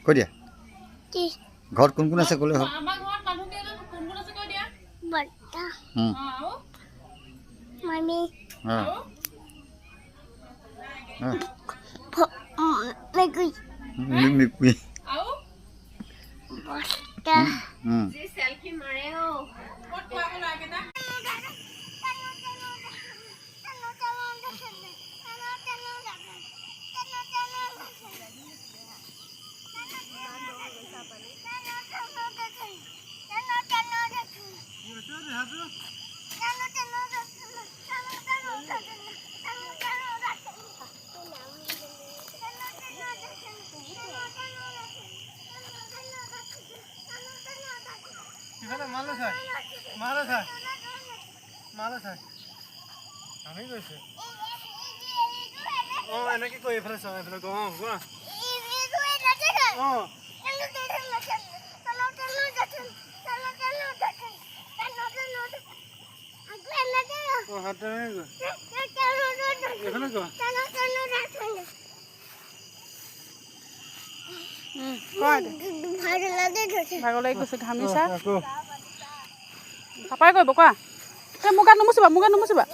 কৈ দিয়া কি ঘৰত কোন কোন আছে ক'লে হ'ল আমাৰ ঘৰত মানুহ কেইজন কোন কোন আছে কৈ দিয়া বৰ্তা আৰু মামী আৰু মেকুৰী মিকুৰী আৰু বৰ্তা যি সেলফি মাৰে ও ক'ত পাব লাগে না আমি গৈছে এনেকে কৈ এইফালে চাওঁ এইফালে কোৱা এইফালে কোৱা ভাগৰ লাগি গৈছে ঘামিছা পাপাই কৰিব কোৱা এই মোৰ গাত নুমুচিবা